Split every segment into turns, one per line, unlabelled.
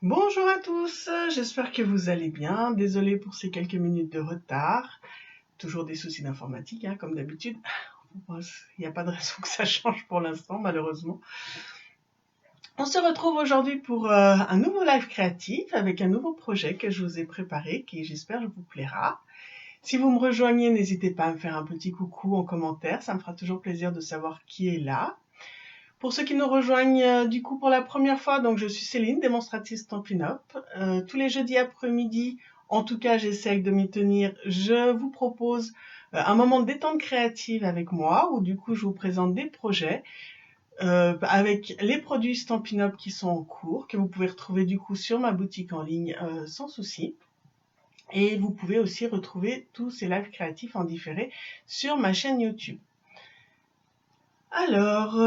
Bonjour à tous, j'espère que vous allez bien. Désolée pour ces quelques minutes de retard. Toujours des soucis d'informatique, hein, comme d'habitude. Il n'y a pas de raison que ça change pour l'instant, malheureusement. On se retrouve aujourd'hui pour un nouveau live créatif avec un nouveau projet que je vous ai préparé, qui j'espère vous plaira. Si vous me rejoignez, n'hésitez pas à me faire un petit coucou en commentaire, ça me fera toujours plaisir de savoir qui est là. Pour ceux qui nous rejoignent du coup pour la première fois, donc je suis Céline, démonstratrice Stampin' Up. Tous les jeudis après-midi, en tout cas j'essaye de m'y tenir, je vous propose un moment de détente créative avec moi, où du coup je vous présente des projets avec les produits Stampin' Up qui sont en cours, que vous pouvez retrouver du coup sur ma boutique en ligne sans souci. Et vous pouvez aussi retrouver tous ces lives créatifs en différé sur ma chaîne YouTube. Alors,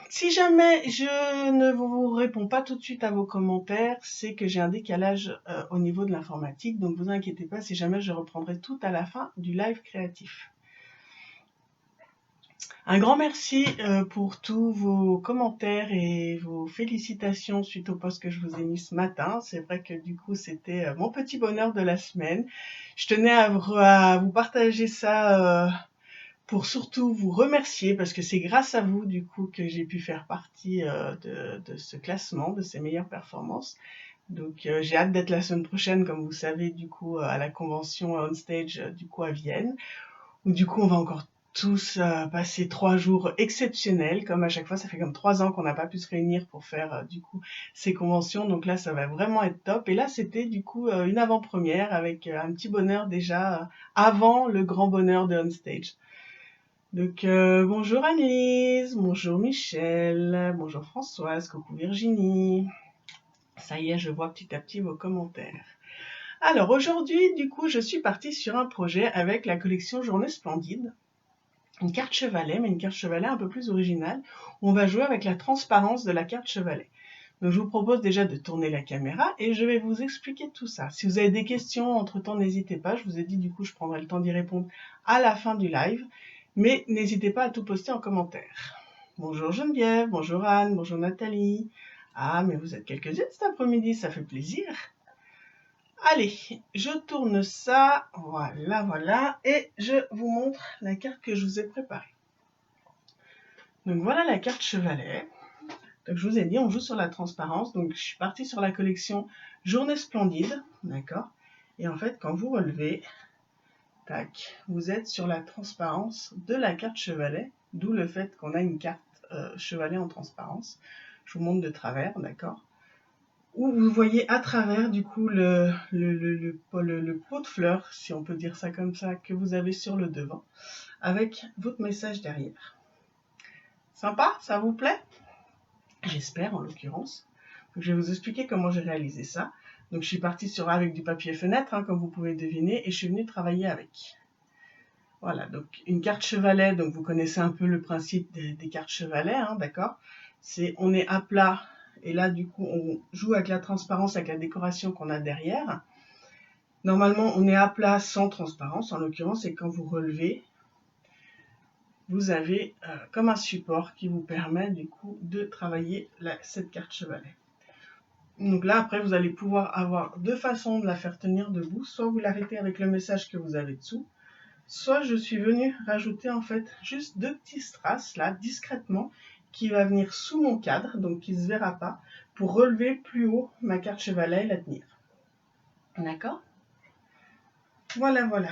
si jamais je ne vous réponds pas tout de suite à vos commentaires, c'est que j'ai un décalage au niveau de l'informatique, donc vous inquiétez pas, si jamais je reprendrai tout à la fin du live créatif. Un grand merci pour tous vos commentaires et vos félicitations suite au post que je vous ai mis ce matin. C'est vrai que du coup c'était mon petit bonheur de la semaine. Je tenais à vous partager ça pour surtout vous remercier parce que c'est grâce à vous du coup que j'ai pu faire partie de ce classement, de ces meilleures performances. Donc j'ai hâte d'être la semaine prochaine, comme vous savez, du coup à la convention on stage du coup à Vienne, où du coup on va encore tous passer 3 jours exceptionnels, comme à chaque fois. Ça fait comme 3 ans qu'on n'a pas pu se réunir pour faire du coup ces conventions, donc là ça va vraiment être top. Et là c'était du coup une avant-première avec un petit bonheur déjà avant le grand bonheur de on stage. Donc bonjour Annelise, bonjour Michel, bonjour Françoise, coucou Virginie. Ça y est, je vois petit à petit vos commentaires. Alors aujourd'hui, du coup, je suis partie sur un projet avec la collection Journée Splendide. Une carte chevalet, mais une carte chevalet un peu plus originale. Où on va jouer avec la transparence de la carte chevalet. Donc je vous propose déjà de tourner la caméra et je vais vous expliquer tout ça. Si vous avez des questions entre-temps, n'hésitez pas. Je vous ai dit du coup, je prendrai le temps d'y répondre à la fin du live. Mais n'hésitez pas à tout poster en commentaire. Bonjour Geneviève, bonjour Anne, bonjour Nathalie. Ah, mais vous êtes quelques-unes cet après-midi, ça fait plaisir. Allez, je tourne ça, voilà, voilà, et je vous montre la carte que je vous ai préparée. Donc voilà la carte chevalet. Donc je vous ai dit, on joue sur la transparence, donc je suis partie sur la collection Journée Splendide, d'accord. Et en fait, quand vous relevez, tac, vous êtes sur la transparence de la carte chevalet, d'où le fait qu'on a une carte chevalet en transparence. Je vous montre de travers, d'accord. Où vous voyez à travers du coup le pot de fleurs, si on peut dire ça comme ça, que vous avez sur le devant, avec votre message derrière. Sympa, ça vous plaît? J'espère en l'occurrence. Donc, je vais vous expliquer comment j'ai réalisé ça. Donc je suis partie avec du papier fenêtre, hein, comme vous pouvez deviner, et je suis venue travailler avec. Voilà, donc une carte chevalet, donc vous connaissez un peu le principe des cartes chevalet, hein, d'accord? On est à plat, et là du coup on joue avec la transparence, avec la décoration qu'on a derrière. Normalement on est à plat sans transparence, en l'occurrence, et quand vous relevez, vous avez comme un support qui vous permet du coup de travailler cette carte chevalet. Donc là après vous allez pouvoir avoir deux façons de la faire tenir debout, soit vous l'arrêtez avec le message que vous avez dessous, soit je suis venue rajouter en fait juste deux petits strass là discrètement qui va venir sous mon cadre, donc qui ne se verra pas, pour relever plus haut ma carte chevalet et la tenir. D'accord? Voilà, voilà.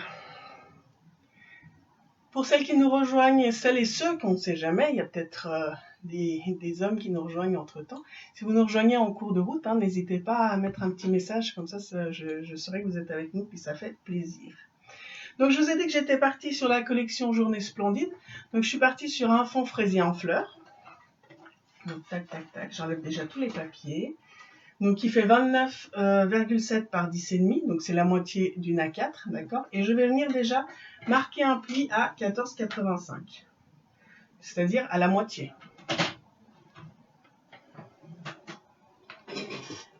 Pour celles qui nous rejoignent, celles et ceux qu'on ne sait jamais, il y a peut-être des hommes qui nous rejoignent entre-temps. Si vous nous rejoignez en cours de route, hein, n'hésitez pas à mettre un petit message, comme ça je saurai que vous êtes avec nous, puis ça fait plaisir. Donc je vous ai dit que j'étais partie sur la collection Journée Splendide. Donc je suis partie sur un fond fraisier en fleurs. Donc tac tac tac, j'enlève déjà tous les papiers. Donc il fait 29,7 par 10,5, donc c'est la moitié d'une A4, d'accord. Et je vais venir déjà marquer un pli à 14,85, c'est-à-dire à la moitié.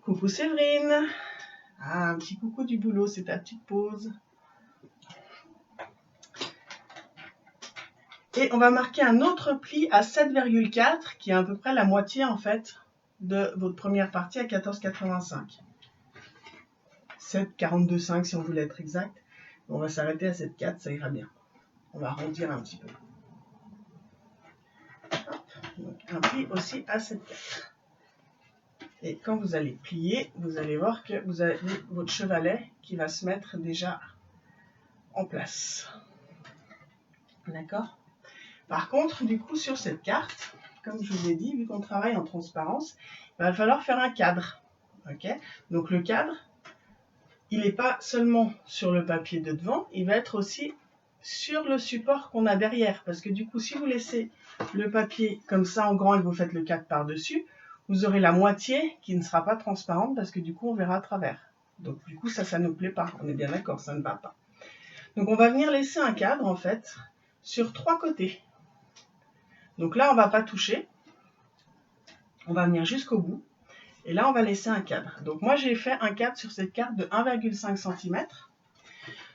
Coucou Séverine. Ah, un petit coucou du boulot, c'est ta petite pause. Et on va marquer un autre pli à 7,4 qui est à peu près la moitié en fait de votre première partie à 14,85. 7,42,5 si on voulait être exact. On va s'arrêter à 7,4, ça ira bien. On va arrondir un petit peu. Donc un pli aussi à 7,4. Et quand vous allez plier, vous allez voir que vous avez votre chevalet qui va se mettre déjà en place. D'accord? Par contre, du coup, sur cette carte, comme je vous l'ai dit, vu qu'on travaille en transparence, il va falloir faire un cadre. Ok? Donc le cadre, il n'est pas seulement sur le papier de devant, il va être aussi sur le support qu'on a derrière. Parce que du coup, si vous laissez le papier comme ça en grand et que vous faites le cadre par-dessus, vous aurez la moitié qui ne sera pas transparente parce que du coup, on verra à travers. Donc du coup, ça ne plaît pas. On est bien d'accord, ça ne va pas. Donc on va venir laisser un cadre, en fait, sur 3 côtés. Donc là, on ne va pas toucher. On va venir jusqu'au bout. Et là, on va laisser un cadre. Donc moi, j'ai fait un cadre sur cette carte de 1,5 cm.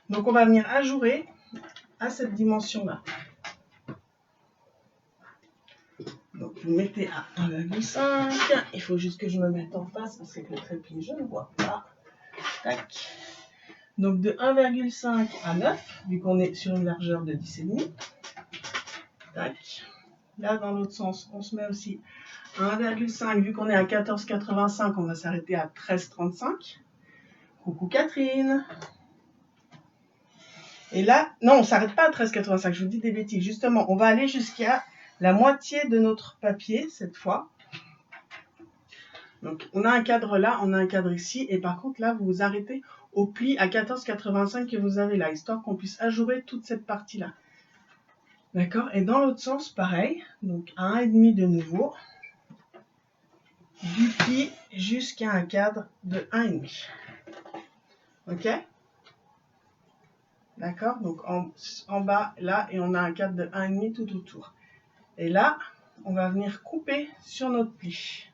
Donc on va venir ajourer à cette dimension-là. Donc vous mettez à 1,5. Il faut juste que je me mette en face parce que le trépied, je ne vois pas. Tac. Donc de 1,5 à 9, vu qu'on est sur une largeur de 10,5. Tac. Là, dans l'autre sens, on se met aussi à 1,5. Vu qu'on est à 14,85, on va s'arrêter à 13,35. Coucou Catherine. Et là, non, on ne s'arrête pas à 13,85, je vous dis des bêtises. Justement, on va aller jusqu'à la moitié de notre papier, cette fois. Donc, on a un cadre là, on a un cadre ici. Et par contre, là, vous vous arrêtez au pli à 14,85 que vous avez là, histoire qu'on puisse ajourer toute cette partie-là. D'accord? Et dans l'autre sens, pareil. Donc, à 1,5 de nouveau. Du pli jusqu'à un cadre de 1,5. Ok? D'accord? Donc, en bas, là, et on a un cadre de 1,5 tout autour. Et là, on va venir couper sur notre pli.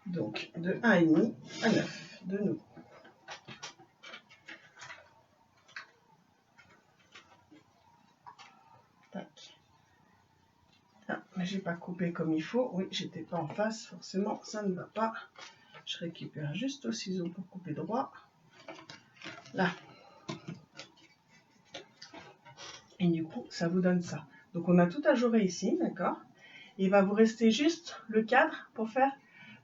Donc, de 1,5 à 9, de nouveau. Tac. Ah, mais j'ai pas coupé comme il faut. Oui, j'étais pas en face, forcément, ça ne va pas. Je récupère juste au ciseau pour couper droit. Là. Et du coup, ça vous donne ça. Donc, on a tout ajouré ici, d'accord? Il va vous rester juste le cadre pour faire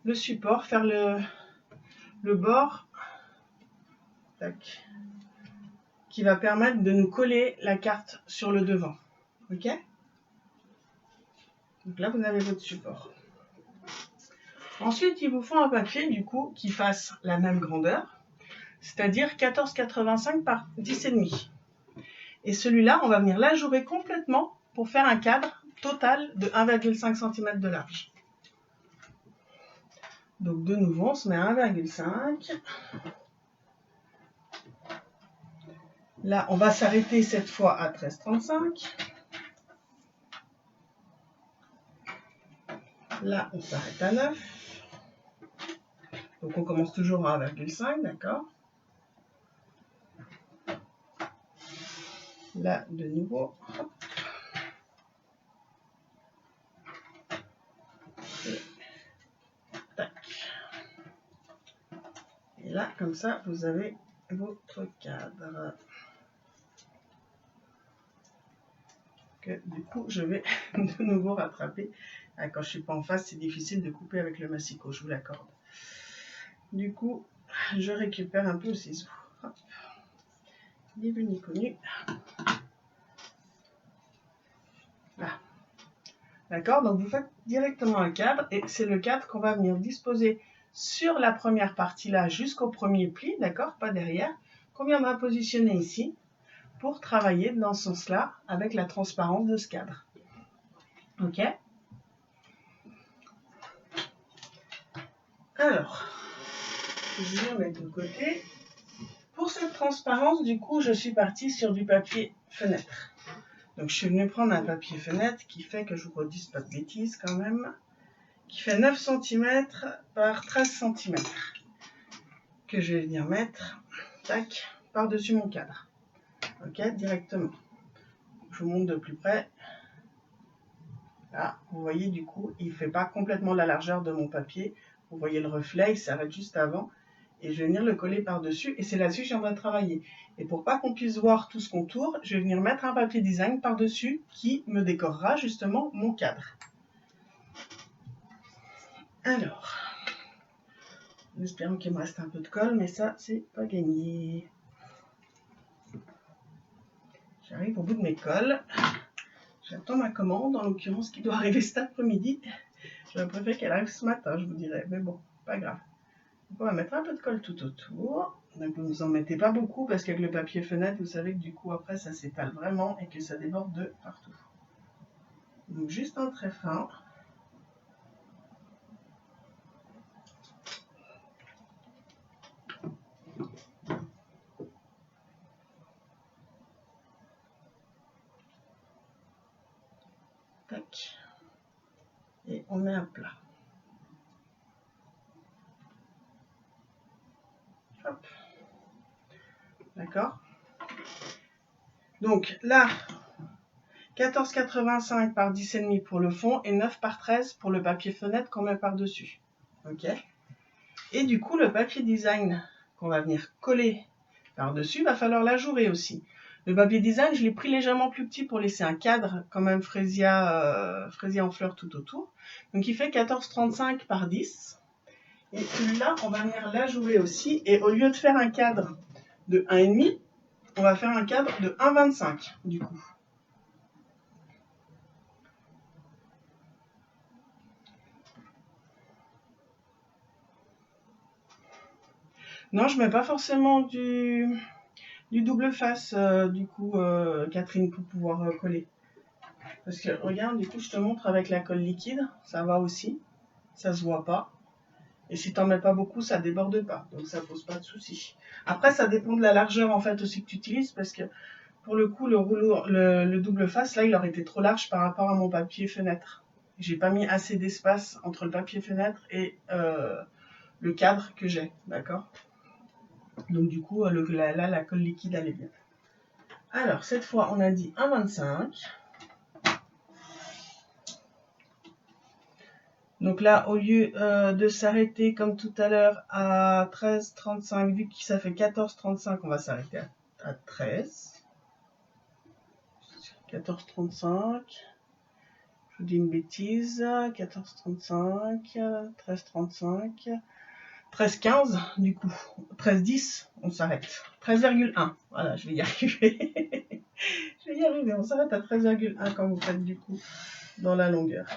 le support, faire le bord, tac, qui va permettre de nous coller la carte sur le devant. Ok? Donc là, vous avez votre support. Ensuite, il vous faut un papier, du coup, qui fasse la même grandeur, c'est-à-dire 14,85 par 10,5. Et celui-là, on va venir l'ajourer complètement pour faire un cadre total de 1,5 cm de large. Donc, de nouveau, on se met à 1,5. Là, on va s'arrêter cette fois à 13,35. Là, on s'arrête à 9. Donc, on commence toujours à 1,5, d'accord? Là, de nouveau, hop. Et, tac. Et là, comme ça, vous avez votre cadre. Que, du coup, je vais de nouveau rattraper. Ah, quand je ne suis pas en face, c'est difficile de couper avec le massicot, je vous l'accorde. Du coup, je récupère un peu le ciseau. Hop. Ni vu ni connu. Là. D'accord? Donc, vous faites directement un cadre et c'est le cadre qu'on va venir disposer sur la première partie là jusqu'au premier pli, d'accord? Pas derrière. Qu'on viendra positionner ici pour travailler dans ce sens-là avec la transparence de ce cadre. Ok? Alors, je vais mettre de côté. Pour cette transparence, du coup, je suis partie sur du papier fenêtre. Donc, je suis venue prendre un papier fenêtre qui fait, que je vous redise pas de bêtises quand même, qui fait 9 cm par 13 cm. Que je vais venir mettre, tac, par-dessus mon cadre. Ok, directement. je vous montre de plus près. Là, vous voyez du coup, il ne fait pas complètement la largeur de mon papier. Vous voyez le reflet, il s'arrête juste avant. Et je vais venir le coller par-dessus. Et c'est là-dessus que j'aimerais travailler. Et pour pas qu'on puisse voir tout ce contour, je vais venir mettre un papier design par-dessus qui me décorera justement mon cadre. Alors, en espérant qu'il me reste un peu de colle, mais ça, c'est pas gagné. J'arrive au bout de mes colles. J'attends ma commande, en l'occurrence, qui doit arriver cet après-midi. J'aurais préféré qu'elle arrive ce matin, je vous dirais. Mais bon, pas grave. Donc on va mettre un peu de colle tout autour. Donc vous ne en mettez pas beaucoup parce qu'avec le papier fenêtre, vous savez que du coup après ça s'étale vraiment et que ça déborde de partout. Donc juste un trait fin. Tac. Et on met à plat. Hop. D'accord. Donc là, 14,85 par 10,5 pour le fond et 9 par 13 pour le papier fenêtre qu'on met par-dessus. Ok. Et du coup, le papier design qu'on va venir coller par-dessus, va falloir l'ajourer aussi. Le papier design, je l'ai pris légèrement plus petit pour laisser un cadre, quand même fraisia en fleurs tout autour. Donc il fait 14,35 par 10. Et celui-là, on va venir l'ajourer aussi. Et au lieu de faire un cadre de 1,5, on va faire un cadre de 1,25 du coup. Non, je mets pas forcément du double face, du coup, Catherine, pour pouvoir coller. Parce que, regarde, du coup, je te montre avec la colle liquide, ça va aussi, ça se voit pas. Et si t'en mets pas beaucoup, ça déborde pas, donc ça pose pas de souci. Après, ça dépend de la largeur, en fait, aussi que tu utilises, parce que, pour le coup, le double face, là, il aurait été trop large par rapport à mon papier fenêtre. J'ai pas mis assez d'espace entre le papier fenêtre et le cadre que j'ai, d'accord? Donc du coup, là, la colle liquide, elle est bien. Alors, cette fois, on a dit 1,25. Donc là, au lieu de s'arrêter comme tout à l'heure à 13,35, vu que ça fait 14,35, on va s'arrêter à 13. 14,35. Je vous dis une bêtise. 14,35, 13,35. 13,15 du coup, 13,10, on s'arrête. 13,1, voilà, je vais y arriver. Je vais y arriver, on s'arrête à 13,1 quand vous faites du coup dans la longueur.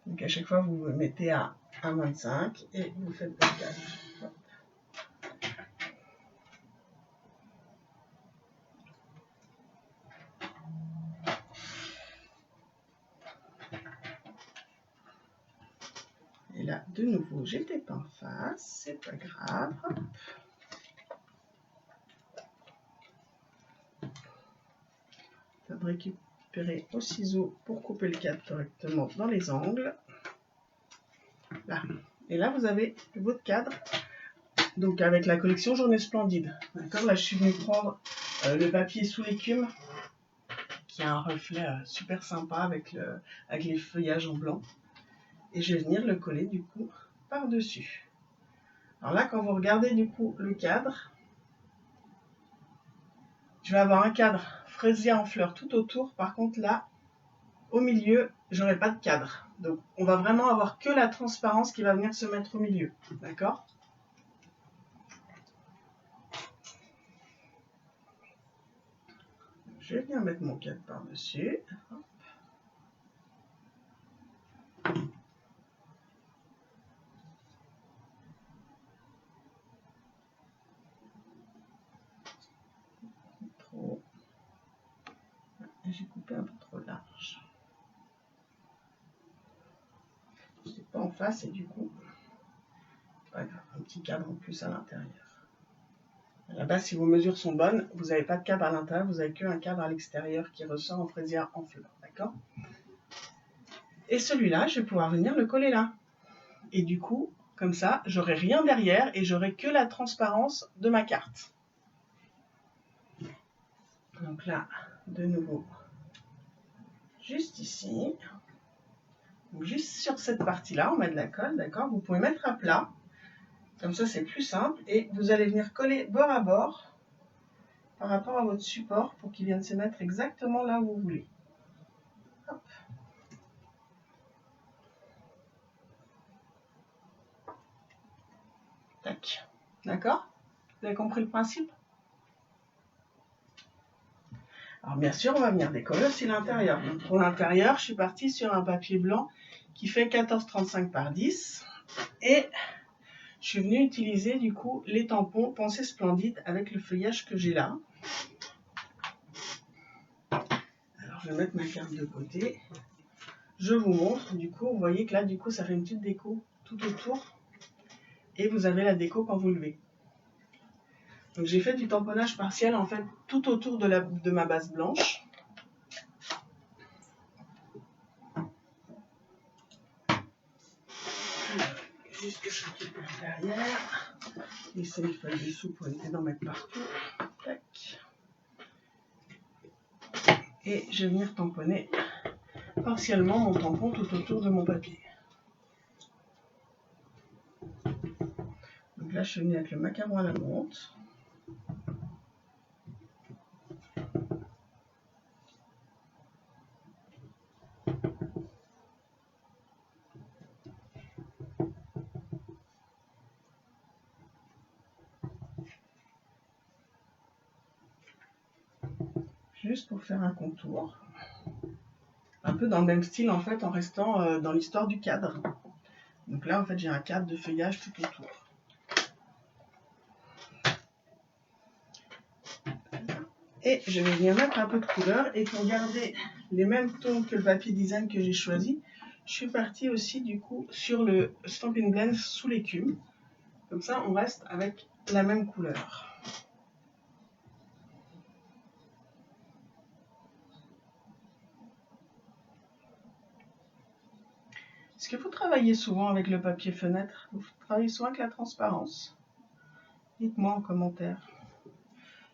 Donc à chaque fois, vous vous mettez à 1,25 et vous faites votre cadre. Et là, de nouveau, j'étais pas en face, c'est pas grave. De récupérer au ciseau pour couper le cadre correctement dans les angles. Là. Et là, vous avez votre cadre. Donc avec la collection Journée Splendide. D'accord. Là, je suis venue prendre le papier sous l'écume, qui a un reflet super sympa avec les feuillages en blanc. Et je vais venir le coller du coup par-dessus. Alors là, quand vous regardez du coup le cadre, je vais avoir un cadre fraisier en fleurs tout autour. Par contre là, au milieu, j'aurai pas de cadre. Donc on va vraiment avoir que la transparence qui va venir se mettre au milieu. D'accord ? Je vais venir mettre mon cadre par-dessus. Trop. J'ai coupé un peu trop large. Je n'étais pas en face et du coup, pas grave, un petit cadre en plus à l'intérieur. À la base, si vos mesures sont bonnes, vous n'avez pas de cadre à l'intérieur, vous n'avez qu'un cadre à l'extérieur qui ressort en fraisière en fleurs, d'accord ? Et celui-là, je vais pouvoir venir le coller là. Et du coup, comme ça, j'aurai rien derrière et j'aurai que la transparence de ma carte. Donc là, de nouveau juste ici. Donc, juste sur cette partie-là, on met de la colle, d'accord? Vous pouvez mettre à plat, comme ça c'est plus simple. Et vous allez venir coller bord à bord par rapport à votre support pour qu'il vienne se mettre exactement là où vous voulez. Hop. Tac. D'accord? Vous avez compris le principe? Alors bien sûr, on va venir décoller aussi l'intérieur. Pour l'intérieur, je suis partie sur un papier blanc qui fait 14,35 par 10. Et je suis venue utiliser du coup les tampons Pensée Splendide avec le feuillage que j'ai là. Alors je vais mettre ma carte de côté. Je vous montre, du coup, vous voyez que là, du coup, ça fait une petite déco tout autour. Et vous avez la déco quand vous levez. Donc j'ai fait du tamponnage partiel en fait tout autour de ma base blanche. Juste que je récupère derrière. Laissez une feuille de soupe pour éviter d'en mettre partout. Tac. Et je vais venir tamponner partiellement mon tampon tout autour de mon papier. Donc là, je suis venue avec le macaron à la menthe. Juste pour faire un contour. Un peu dans le même style en fait, en restant dans l'histoire du cadre. Donc là, en fait, j'ai un cadre de feuillage tout autour. Et je vais venir mettre un peu de couleur. Et pour garder les mêmes tons que le papier design que j'ai choisi, je suis partie aussi du coup sur le Stampin' Blend sous l'écume. Comme ça, on reste avec la même couleur. Est-ce que vous travaillez souvent avec le papier fenêtre? Vous travaillez souvent avec la transparence? Dites-moi en commentaire.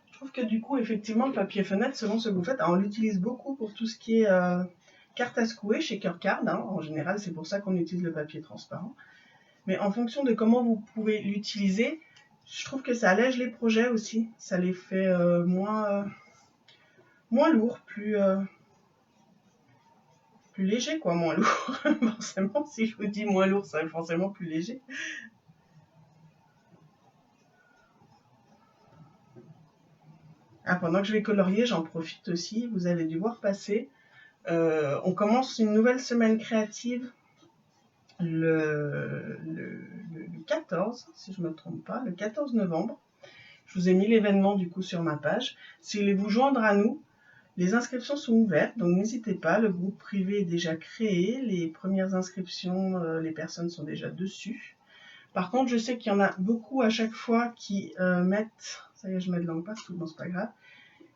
Je trouve que du coup, effectivement, le papier fenêtre, selon ce que vous faites, on l'utilise beaucoup pour tout ce qui est carte à secouer chez Cœur-Card. Hein. En général, c'est pour ça qu'on utilise le papier transparent. Mais en fonction de comment vous pouvez l'utiliser, je trouve que ça allège les projets aussi. Ça les fait moins lourds, plus léger, quoi, moins lourd. Forcément, si je vous dis moins lourd, ça va être forcément plus léger. Ah, pendant que je vais colorier, j'en profite aussi. Vous avez dû voir passer. On commence une nouvelle semaine créative le 14, si je ne me trompe pas, le 14 novembre. Je vous ai mis l'événement du coup sur ma page. Si vous voulez vous joindre à nous, les inscriptions sont ouvertes, donc n'hésitez pas. Le groupe privé est déjà créé. Les premières inscriptions, les personnes sont déjà dessus. Par contre, je sais qu'il y en a beaucoup à chaque fois qui mettent... Ça y est, je mets de l'encre partout, bon, c'est pas grave.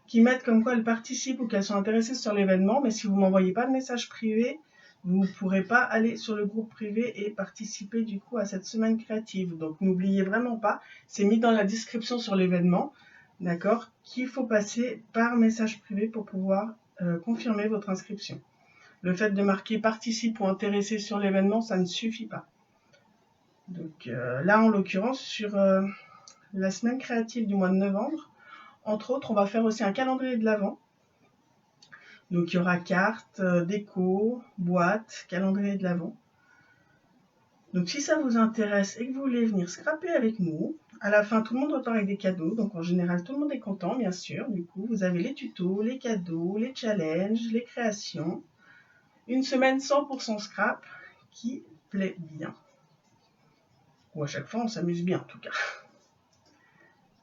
Qui mettent comme quoi elles participent ou qu'elles sont intéressées sur l'événement, mais si vous ne m'envoyez pas de message privé, vous ne pourrez pas aller sur le groupe privé et participer du coup à cette semaine créative. Donc n'oubliez vraiment pas, c'est mis dans la description sur l'événement, d'accord, qu'il faut passer par message privé pour pouvoir confirmer votre inscription. Le fait de marquer participe ou intéressé sur l'événement, ça ne suffit pas. Donc là, en l'occurrence, sur la semaine créative du mois de novembre, entre autres, on va faire aussi un calendrier de l'Avent. Donc il y aura carte, déco, boîte, calendrier de l'Avent. Donc si ça vous intéresse et que vous voulez venir scraper avec nous, à la fin tout le monde repart avec des cadeaux. Donc en général tout le monde est content bien sûr. Du coup vous avez les tutos, les cadeaux, les challenges, les créations. Une semaine 100% scrap qui plaît bien. Ou à chaque fois on s'amuse bien en tout cas.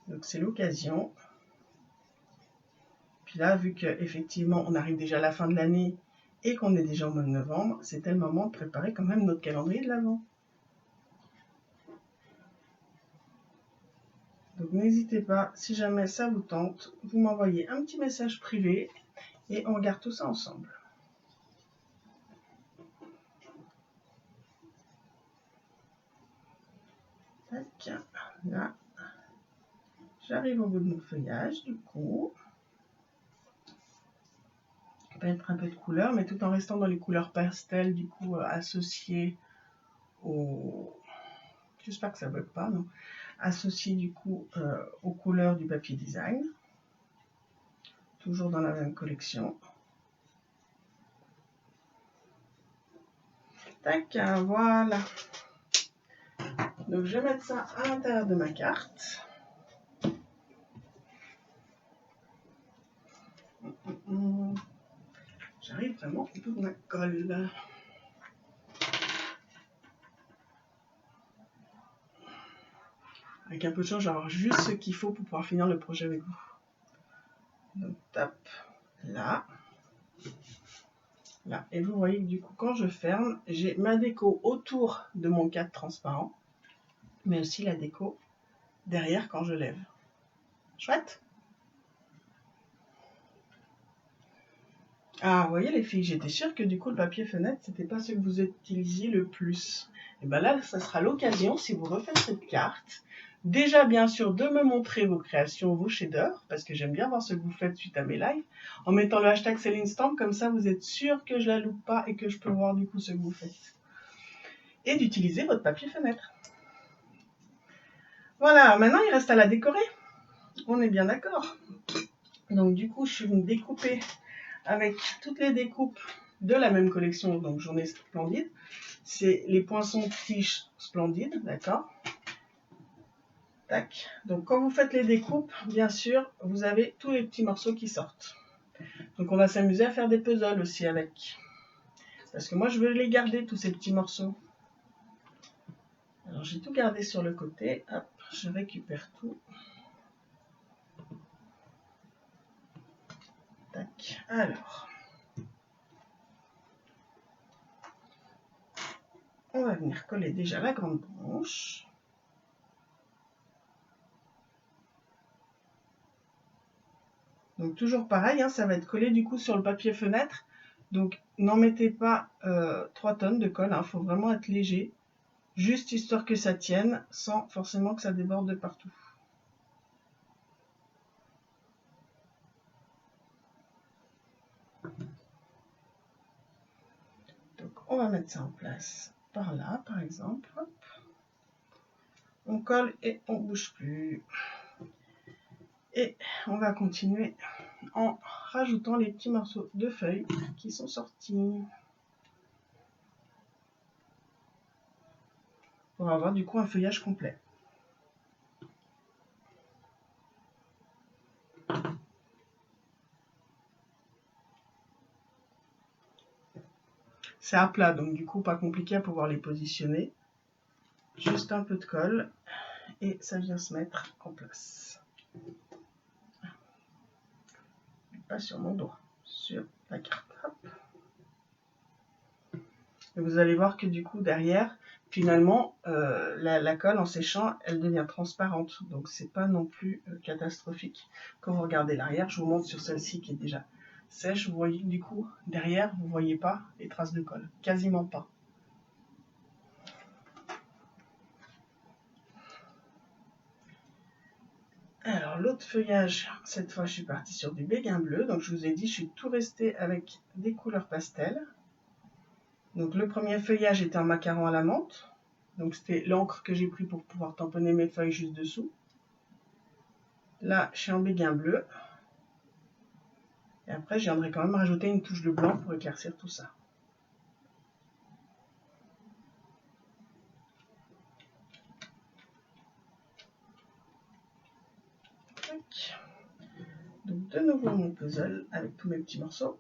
Donc c'est l'occasion. Puis là, vu qu'effectivement, on arrive déjà à la fin de l'année et qu'on est déjà au mois de novembre, c'était le moment de préparer quand même notre calendrier de l'Avent. Donc n'hésitez pas, si jamais ça vous tente, vous m'envoyez un petit message privé et on regarde tout ça ensemble. Tac, là, j'arrive au bout de mon feuillage du coup. mettre un peu de couleur, mais tout en restant dans les couleurs pastel, du coup associées au... J'espère que ça ne bug pas, non. Associées du coup aux couleurs du papier design. Toujours dans la même collection. Tac, voilà. Donc je vais mettre ça à l'intérieur de ma carte. J'arrive vraiment au bout de ma colle. Avec un peu de chance, je vais avoir juste ce qu'il faut pour pouvoir finir le projet avec vous. Donc top, là. Là. Et vous voyez que du coup, quand je ferme, j'ai ma déco autour de mon cadre transparent, mais aussi la déco derrière quand je lève. Chouette. Ah, vous voyez les filles, j'étais sûre que du coup le papier fenêtre, c'était pas ce que vous utilisiez le plus. Et bien là, ça sera l'occasion, si vous refaites cette carte, déjà bien sûr de me montrer vos créations, vos chefs-d'œuvre, parce que j'aime bien voir ce que vous faites suite à mes lives, en mettant le hashtag Céline Stamp, comme ça vous êtes sûr que je la loupe pas et que je peux voir du coup ce que vous faites. Et d'utiliser votre papier fenêtre. Voilà, maintenant il reste à la décorer. On est bien d'accord. Donc du coup, je suis venue découper avec toutes les découpes de la même collection, donc Journée Splendide. C'est les poinçons tiges splendides, d'accord? Tac. Donc quand vous faites les découpes, bien sûr, vous avez tous les petits morceaux qui sortent. Donc on va s'amuser à faire des puzzles aussi avec. Parce que moi, je veux les garder, tous ces petits morceaux. Alors j'ai tout gardé sur le côté. Hop, je récupère tout. Tac. Alors. On va venir coller déjà la grande branche. Donc toujours pareil, hein, ça va être collé du coup sur le papier fenêtre. Donc n'en mettez pas 3 tonnes de colle, il faut vraiment être léger. Juste histoire que ça tienne, sans forcément que ça déborde de partout. Donc on va mettre ça en place par là, par exemple. Hop. On colle et on ne bouge plus. Et on va continuer en rajoutant les petits morceaux de feuilles qui sont sortis. Pour avoir du coup un feuillage complet. C'est à plat, donc du coup pas compliqué à pouvoir les positionner. Juste un peu de colle et ça vient se mettre en place. Pas sur mon doigt, sur la carte. Hop. Et vous allez voir que du coup derrière, finalement, la colle en séchant, elle devient transparente. Donc c'est pas non plus catastrophique. Quand vous regardez l'arrière, je vous montre sur celle-ci qui est déjà sèche. Vous voyez du coup derrière, vous voyez pas les traces de colle, quasiment pas. Alors l'autre feuillage, cette fois je suis partie sur du béguin bleu. Donc je vous ai dit, je suis tout restée avec des couleurs pastel. Donc le premier feuillage était en macaron à la menthe. Donc c'était l'encre que j'ai pris pour pouvoir tamponner mes feuilles juste dessous. Là, je suis en béguin bleu. Et après, je viendrai quand même rajouter une touche de blanc pour éclaircir tout ça. Donc de nouveau mon puzzle avec tous mes petits morceaux.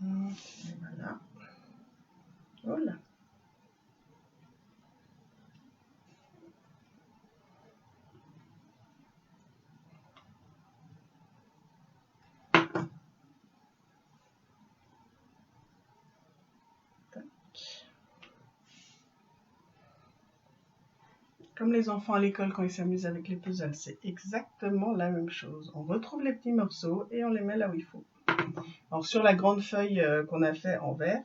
Et voilà. Voilà. Comme les enfants à l'école quand ils s'amusent avec les puzzles, c'est exactement la même chose. On retrouve les petits morceaux et on les met là où il faut. Alors sur la grande feuille qu'on a fait en vert,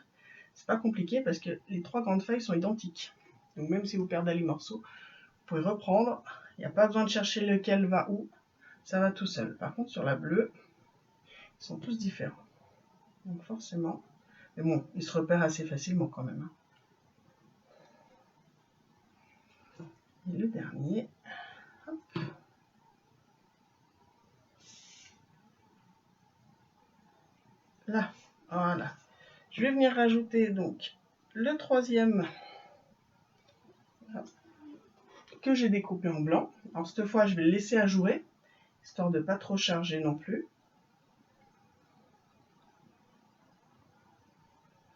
c'est pas compliqué parce que les 3 grandes feuilles sont identiques. Donc même si vous perdez les morceaux, vous pouvez reprendre. Il n'y a pas besoin de chercher lequel va où. Ça va tout seul. Par contre sur la bleue, ils sont tous différents. Donc forcément, mais bon, ils se repèrent assez facilement quand même. Et le dernier, hop. Là, voilà. Je vais venir rajouter donc le troisième que j'ai découpé en blanc. Alors cette fois, je vais le laisser ajourer, histoire de ne pas trop charger non plus.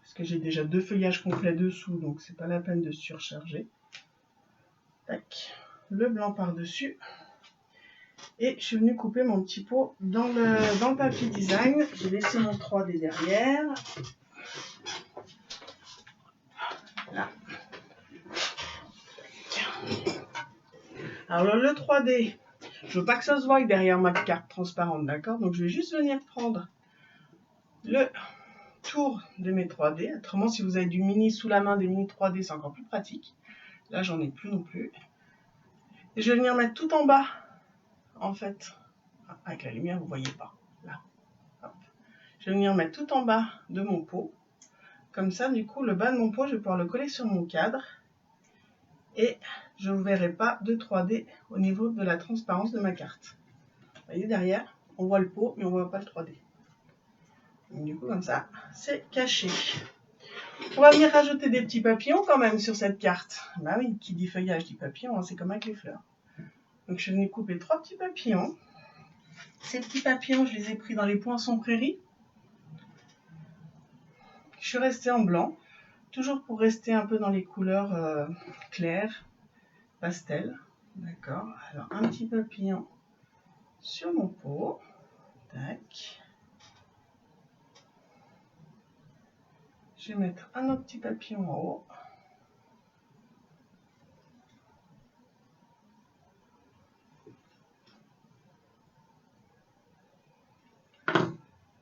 Parce que j'ai déjà 2 feuillages complets dessous, donc c'est pas la peine de surcharger. Tac, le blanc par-dessus. Et je suis venue couper mon petit pot dans le papier design. J'ai laissé mon 3D derrière. Là. Alors le 3D, je veux pas que ça se voie derrière ma carte transparente, d'accord? Donc je vais juste venir prendre le tour de mes 3D. Autrement, si vous avez du mini sous la main, des mini 3D, c'est encore plus pratique. Là, j'en ai plus non plus. Et je vais venir mettre tout en bas, en fait. Avec la lumière, vous voyez pas. Là. Hop. Je vais venir mettre tout en bas de mon pot. Comme ça, du coup, le bas de mon pot, je vais pouvoir le coller sur mon cadre. Et je ne verrai pas de 3D au niveau de la transparence de ma carte. Vous voyez, derrière, on voit le pot, mais on ne voit pas le 3D. Donc, du coup, comme ça, c'est caché. On va venir rajouter des petits papillons quand même sur cette carte. Bah oui, qui dit feuillage dit papillon, hein, c'est comme avec les fleurs. Donc je vais venir couper 3 petits papillons. Ces petits papillons, je les ai pris dans les poinçons prairies. Je suis restée en blanc, toujours pour rester un peu dans les couleurs claires, pastel. D'accord, alors un petit papillon sur mon pot. Tac. Je vais mettre un autre petit papillon en haut.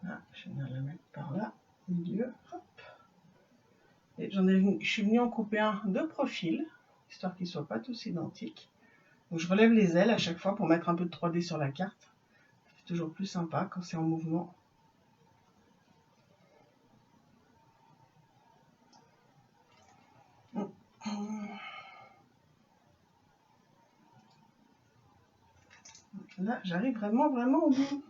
Là, je vais venir le mettre par là, au milieu. Hop. Et je suis venue en couper un de profil, histoire qu'ils ne soient pas tous identiques. Donc je relève les ailes à chaque fois pour mettre un peu de 3D sur la carte. C'est toujours plus sympa quand c'est en mouvement. Là, j'arrive vraiment au bout.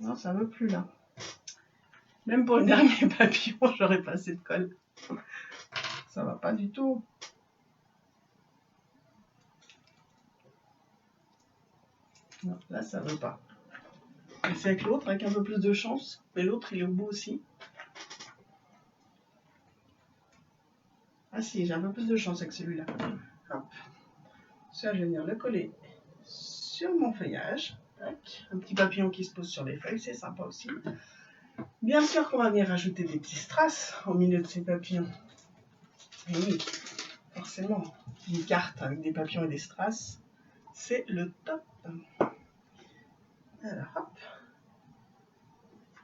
Non, ça ne veut plus là. Même pour le dernier papillon, j'aurais pas assez de colle. Ça va pas du tout. Non, là, ça veut pas. Et c'est avec l'autre, avec un peu plus de chance. Mais l'autre, il est au bout aussi. Ah si, j'ai un peu plus de chance avec celui-là. Hop. Ça, je vais venir le coller sur mon feuillage. Tac. Un petit papillon qui se pose sur les feuilles, c'est sympa aussi. Bien sûr qu'on va venir rajouter des petits strass au milieu de ces papillons. Et oui, forcément, une carte avec des papillons et des strass, c'est le top. Alors, hop.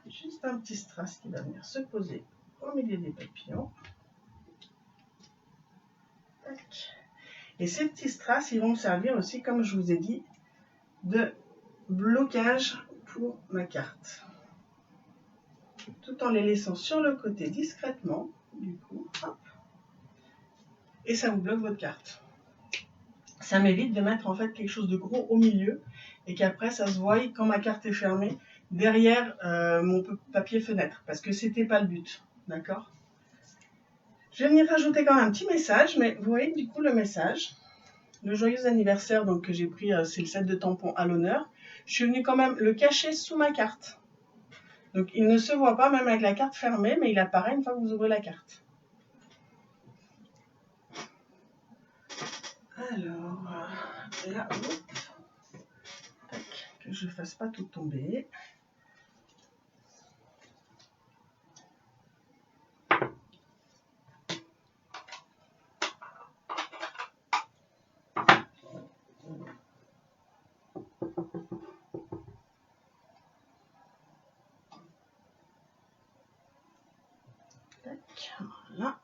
Juste un petit strass qui va venir se poser au milieu des papillons. Tac. Et ces petits strass, ils vont me servir aussi, comme je vous ai dit, de blocage pour ma carte. Tout en les laissant sur le côté discrètement, du coup, hop. Et ça vous bloque votre carte. Ça m'évite de mettre en fait quelque chose de gros au milieu et qu'après ça se voie quand ma carte est fermée derrière mon papier fenêtre, parce que c'était pas le but, d'accord? Je vais venir rajouter quand même un petit message, mais vous voyez du coup le message, le joyeux anniversaire donc que j'ai pris, c'est le set de tampons à l'honneur. Je suis venue quand même le cacher sous ma carte. Donc il ne se voit pas même avec la carte fermée, mais il apparaît une fois que vous ouvrez la carte. Alors, là, que je ne fasse pas tout tomber. Voilà.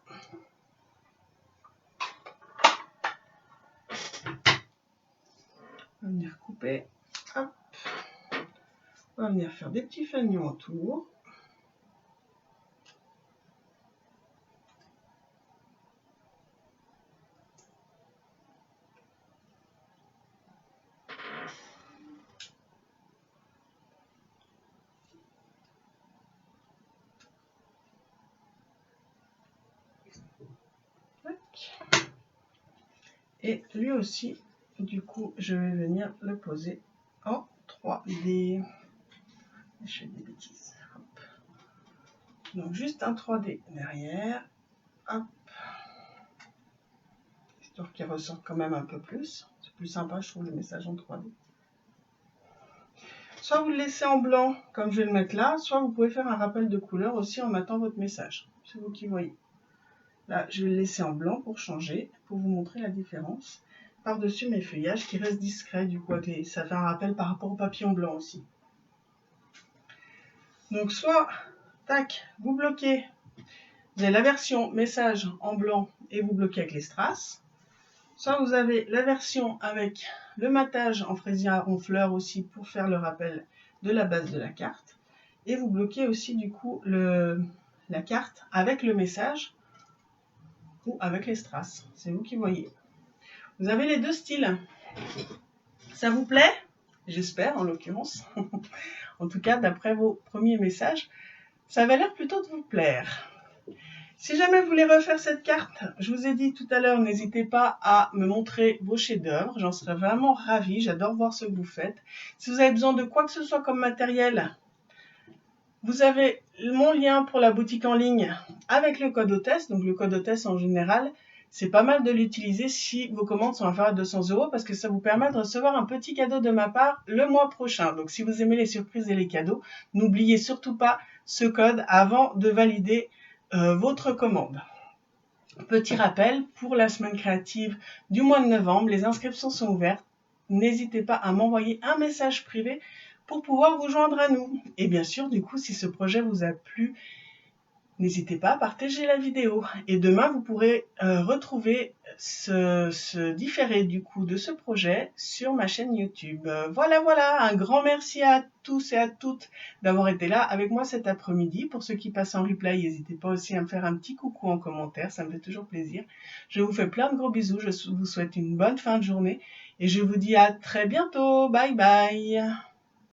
On va venir couper. Hop. On va venir faire des petits fanions autour. Et lui aussi, du coup, je vais venir le poser en 3D. Je fais des bêtises. Hop. Donc juste un 3D derrière. Hop. Histoire qu'il ressorte quand même un peu plus. C'est plus sympa, je trouve, le message en 3D. Soit vous le laissez en blanc, comme je vais le mettre là, soit vous pouvez faire un rappel de couleur aussi en mettant votre message. C'est vous qui voyez. Là, je vais le laisser en blanc pour changer, pour vous montrer la différence. Par-dessus mes feuillages qui restent discrets, du coup, ça fait un rappel par rapport au papillon blanc aussi. Donc, soit, tac, vous bloquez, vous avez la version message en blanc et vous bloquez avec les strass. Soit vous avez la version avec le matage en fraisier en fleurs aussi pour faire le rappel de la base de la carte. Et vous bloquez aussi du coup la carte avec le message ou avec les strass. C'est vous qui voyez. Vous avez les deux styles. Ça vous plaît? J'espère en l'occurrence. En tout cas, d'après vos premiers messages, ça avait l'air plutôt de vous plaire. Si jamais vous voulez refaire cette carte, je vous ai dit tout à l'heure, n'hésitez pas à me montrer vos chefs-d'œuvre. J'en serais vraiment ravie. J'adore voir ce que vous faites. Si vous avez besoin de quoi que ce soit comme matériel, vous avez mon lien pour la boutique en ligne avec le code hôtesse. Donc le code hôtesse en général, c'est pas mal de l'utiliser si vos commandes sont inférieures à 200 € parce que ça vous permet de recevoir un petit cadeau de ma part le mois prochain. Donc si vous aimez les surprises et les cadeaux, n'oubliez surtout pas ce code avant de valider votre commande. Petit rappel, pour la semaine créative du mois de novembre, les inscriptions sont ouvertes. N'hésitez pas à m'envoyer un message privé pour pouvoir vous joindre à nous. Et bien sûr, du coup, si ce projet vous a plu, n'hésitez pas à partager la vidéo. Et demain, vous pourrez retrouver ce différé du coup de ce projet sur ma chaîne YouTube. Voilà, un grand merci à tous et à toutes d'avoir été là avec moi cet après-midi. Pour ceux qui passent en replay, n'hésitez pas aussi à me faire un petit coucou en commentaire, ça me fait toujours plaisir. Je vous fais plein de gros bisous, je vous souhaite une bonne fin de journée et je vous dis à très bientôt. Bye bye.